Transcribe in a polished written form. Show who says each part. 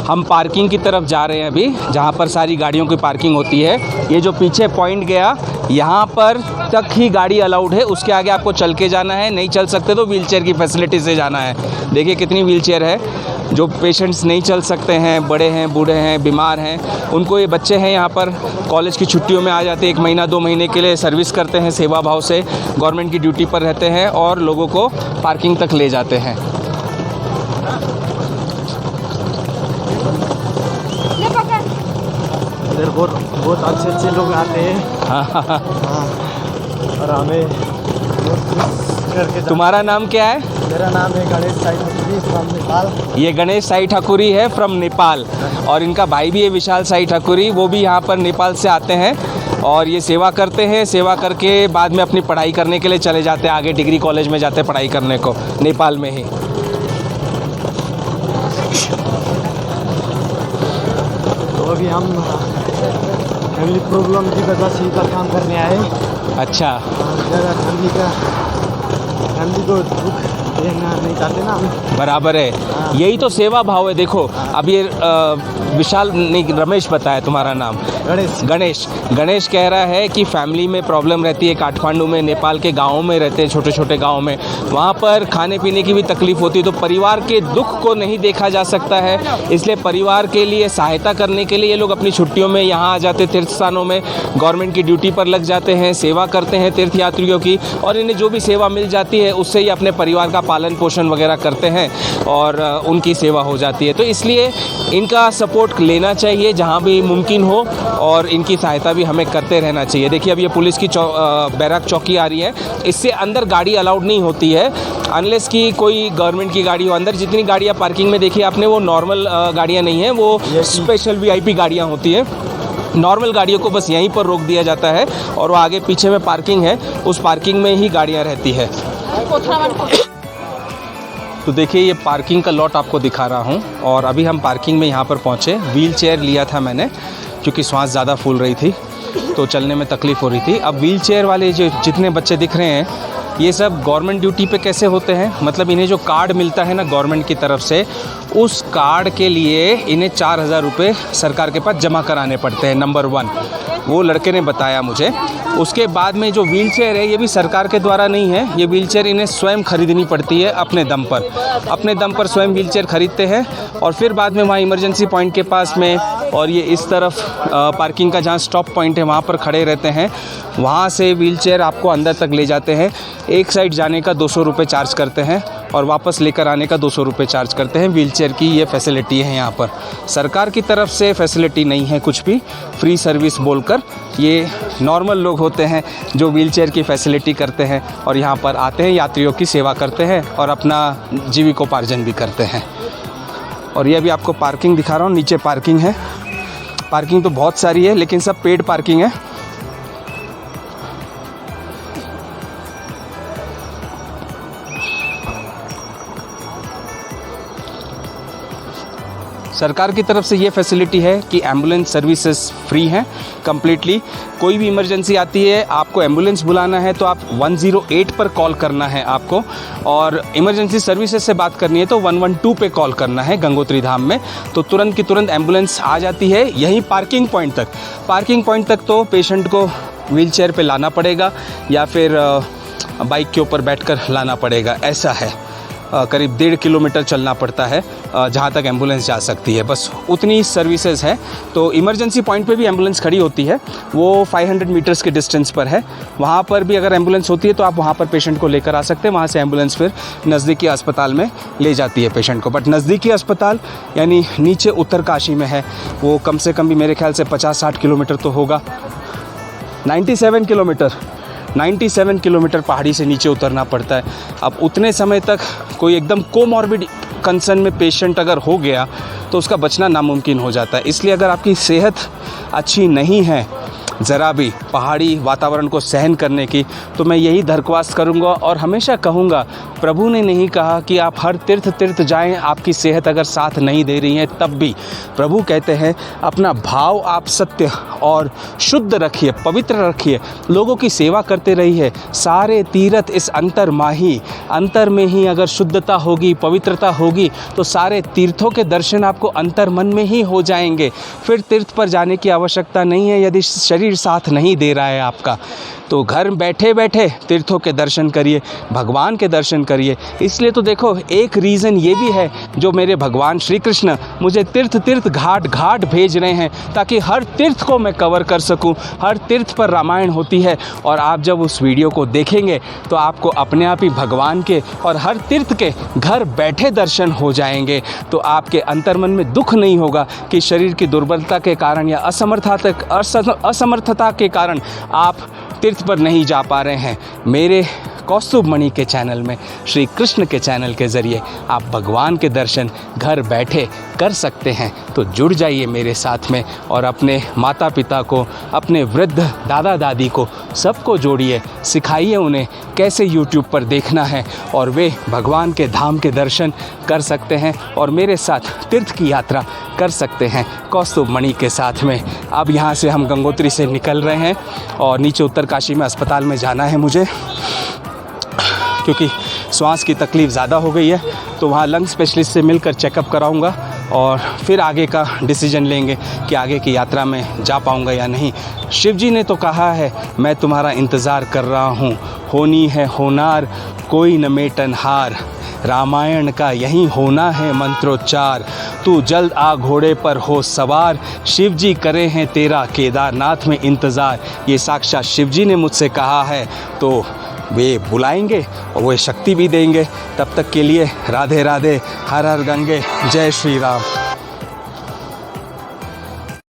Speaker 1: हम पार्किंग की तरफ जा रहे हैं अभी, जहाँ पर सारी गाड़ियों की पार्किंग होती है। ये जो पीछे पॉइंट गया, यहाँ पर तक ही गाड़ी अलाउड है, उसके आगे आपको चल के जाना है। नहीं चल सकते तो व्हीलचेयर की फैसिलिटी से जाना है। देखिए कितनी व्हीलचेयर है। जो पेशेंट्स नहीं चल सकते हैं, बड़े हैं, बूढ़े हैं, बीमार हैं, उनको, ये बच्चे हैं यहाँ पर कॉलेज की छुट्टियों में आ जाते हैं, 1 महीना 2 महीने के लिए सर्विस करते हैं, सेवा भाव से गवर्नमेंट की ड्यूटी पर रहते हैं और लोगों को पार्किंग तक ले जाते हैं।
Speaker 2: इधर बहुत अच्छे लोग आते हैं। हाँ। और हमें करके।
Speaker 1: तुम्हारा नाम क्या है?
Speaker 2: मेरा नाम है गणेश साई ठाकुरी फ्रॉम नेपाल।
Speaker 1: ये गणेश साई ठाकुरी है फ्रॉम नेपाल, और इनका भाई भी है विशाल साई ठाकुरी, वो भी यहाँ पर नेपाल से आते हैं और ये सेवा करते हैं। सेवा करके बाद में अपनी पढ़ाई करने के लिए चले जाते हैं, आगे डिग्री कॉलेज में जाते हैं पढ़ाई करने को, नेपाल में ही।
Speaker 2: तो अभी हम फैमिली प्रॉब्लम की वजह से इधर काम करने आए।
Speaker 1: अच्छा,
Speaker 2: ज़्यादा फैमिली को दुख देना नहीं चाहते ना हम।
Speaker 1: बराबर है, यही तो सेवा भाव है। देखो अब ये विशाल नहीं, रमेश बताया तुम्हारा नाम? गणेश कह रहा है कि फैमिली में प्रॉब्लम रहती है, काठमांडू में, नेपाल के गाँवों में रहते हैं, छोटे छोटे गाँव में, वहाँ पर खाने पीने की भी तकलीफ़ होती है। तो परिवार के दुख को नहीं देखा जा सकता है, इसलिए परिवार के लिए सहायता करने के लिए ये लोग अपनी छुट्टियों में यहाँ आ जाते, तीर्थ स्थानों में गवर्नमेंट की ड्यूटी पर लग जाते हैं, सेवा करते हैं तीर्थ यात्रियों की, और इन्हें जो भी सेवा मिल जाती है उससे ही अपने परिवार का पालन पोषण वगैरह करते हैं और उनकी सेवा हो जाती है। तो इसलिए इनका सपोर्ट लेना चाहिए जहाँ भी मुमकिन हो, और इनकी सहायता भी हमें करते रहना चाहिए। देखिए अब ये पुलिस की बैरक चौकी आ रही है, इससे अंदर गाड़ी अलाउड नहीं होती है अनलेस कि कोई गवर्नमेंट की गाड़ी हो। अंदर जितनी गाड़ियाँ पार्किंग में देखिए आपने, वो नॉर्मल गाड़ियाँ नहीं हैं, वो स्पेशल VIP गाड़ियाँ होती हैं। नॉर्मल गाड़ियों को बस यहीं पर रोक दिया जाता है और वो आगे पीछे में पार्किंग है, उस पार्किंग में ही गाड़ियाँ रहती है। तो देखिए ये पार्किंग का लॉट आपको दिखा रहा हूँ, और अभी हम पार्किंग में यहाँ पर पहुँचे। व्हील चेयर लिया था मैंने क्योंकि सांस ज़्यादा फूल रही थी तो चलने में तकलीफ़ हो रही थी। अब व्हील चेयर वाले जो जितने बच्चे दिख रहे हैं, ये सब गवर्नमेंट ड्यूटी पे कैसे होते हैं, मतलब इन्हें जो कार्ड मिलता है ना गवर्नमेंट की तरफ से, उस कार्ड के लिए इन्हें 4000 रुपये सरकार के पास जमा कराने पड़ते हैं, नंबर 1। वो लड़के ने बताया मुझे। उसके बाद में जो व्हील चेयर है, ये भी सरकार के द्वारा नहीं है, ये व्हील चेयर इन्हें स्वयं खरीदनी पड़ती है अपने दम पर स्वयं व्हील चेयर खरीदते हैं, और फिर बाद में वहाँ इमरजेंसी पॉइंट के पास में, और ये इस तरफ पार्किंग का जहाँ स्टॉप पॉइंट है वहाँ पर खड़े रहते हैं। वहाँ से व्हील चेयर आपको अंदर तक ले जाते हैं। एक साइड जाने का 200 रुपये चार्ज करते हैं और वापस लेकर आने का 200 रुपये चार्ज करते हैं। व्हील चेयर की ये फैसिलिटी है यहाँ पर, सरकार की तरफ से फैसिलिटी नहीं है कुछ भी, फ्री सर्विस बोलकर ये नॉर्मल लोग होते हैं जो व्हील चेयर की फैसिलिटी करते हैं और यहाँ पर आते हैं, यात्रियों की सेवा करते हैं और अपना जीविकोपार्जन भी करते हैं। और ये अभी आपको पार्किंग दिखा रहा हूँ, नीचे पार्किंग है। पार्किंग तो बहुत सारी है लेकिन सब पेड पार्किंग है। सरकार की तरफ से ये फैसिलिटी है कि एम्बुलेंस सर्विसेज फ्री हैं कम्प्लीटली। कोई भी इमरजेंसी आती है, आपको एम्बुलेंस बुलाना है तो आप 108 पर कॉल करना है आपको, और इमरजेंसी सर्विसेज से बात करनी है तो 112 पे कॉल करना है गंगोत्री धाम में, तो तुरंत की तुरंत एम्बुलेंस आ जाती है यहीं पार्किंग पॉइंट तक। पार्किंग पॉइंट तक तो पेशेंट को व्हील चेयर पर लाना पड़ेगा या फिर बाइक के ऊपर बैठकर लाना पड़ेगा, ऐसा है। करीब 1.5 किलोमीटर चलना पड़ता है जहाँ तक एम्बुलेंस जा सकती है, बस उतनी सर्विसेज है। तो इमरजेंसी पॉइंट पे भी एम्बुलेंस खड़ी होती है, वो 500 मीटर्स के डिस्टेंस पर है। वहाँ पर भी अगर एम्बुलेंस होती है तो आप वहाँ पर पेशेंट को लेकर आ सकते हैं। वहाँ से एम्बुलेंस फिर नज़दीकी अस्पताल में ले जाती है पेशेंट को। बट नज़दीकी अस्पताल यानी नीचे उत्तरकाशी में है, वो कम से कम भी मेरे ख्याल से 50-60 किलोमीटर तो होगा। 97 किलोमीटर पहाड़ी से नीचे उतरना पड़ता है। अब उतने समय तक कोई एकदम कोमॉर्बिड कंसर्न में पेशेंट अगर हो गया तो उसका बचना नामुमकिन हो जाता है। इसलिए अगर आपकी सेहत अच्छी नहीं है ज़रा भी पहाड़ी वातावरण को सहन करने की, तो मैं यही दरख्वास्त करूँगा और हमेशा कहूँगा, प्रभु ने नहीं कहा कि आप हर तीर्थ जाएं, आपकी सेहत अगर साथ नहीं दे रही है तब भी। प्रभु कहते हैं अपना भाव आप सत्य और शुद्ध रखिए, पवित्र रखिए, लोगों की सेवा करते रहिए। सारे तीर्थ इस अंतर में ही अगर शुद्धता होगी, पवित्रता होगी, तो सारे तीर्थों के दर्शन आपको अंतर मन में ही हो जाएंगे। फिर तीर्थ पर जाने की आवश्यकता नहीं है यदि शरीर साथ नहीं दे रहा है आपका। तो घर बैठे बैठे तीर्थों के दर्शन करिए, भगवान के दर्शन करिए। इसलिए तो देखो, एक रीज़न ये भी है जो मेरे भगवान श्री कृष्ण मुझे तीर्थ घाट भेज रहे हैं, ताकि हर तीर्थ को मैं कवर कर सकूं। हर तीर्थ पर रामायण होती है और आप जब उस वीडियो को देखेंगे तो आपको अपने आप ही भगवान के और हर तीर्थ के घर बैठे दर्शन हो जाएंगे। तो आपके अंतर्मन में दुख नहीं होगा कि शरीर की दुर्बलता के कारण या असमर्थता के कारण आप तीर्थ पर नहीं जा पा रहे हैं। मेरे कौस्तुभ मणि के चैनल में, श्री कृष्ण के चैनल के ज़रिए आप भगवान के दर्शन घर बैठे कर सकते हैं। तो जुड़ जाइए मेरे साथ में और अपने माता पिता को, अपने वृद्ध दादा दादी को, सबको जोड़िए, सिखाइए उन्हें कैसे YouTube पर देखना है और वे भगवान के धाम के दर्शन कर सकते हैं और मेरे साथ तीर्थ की यात्रा कर सकते हैं कौस्तुभ मणि के साथ में। अब यहाँ से हम गंगोत्री से निकल रहे हैं और नीचे उत्तरकाशी में अस्पताल में जाना है मुझे, क्योंकि श्वास की तकलीफ़ ज़्यादा हो गई है। तो वहाँ लंग स्पेशलिस्ट से मिलकर चेकअप कराऊंगा और फिर आगे का डिसीजन लेंगे कि आगे की यात्रा में जा पाऊंगा या नहीं। शिव जी ने तो कहा है, मैं तुम्हारा इंतज़ार कर रहा हूँ, होनी है होनार कोई न मेटन हार, रामायण का यही होना है मंत्रोच्चार, तू जल्द आ घोड़े पर हो सवार, शिव जी करे हैं तेरा केदारनाथ में इंतज़ार। ये साक्षात शिव जी ने मुझसे कहा है, तो वे बुलाएंगे और वे शक्ति भी देंगे। तब तक के लिए राधे राधे, हर हर गंगे, जय श्री राम।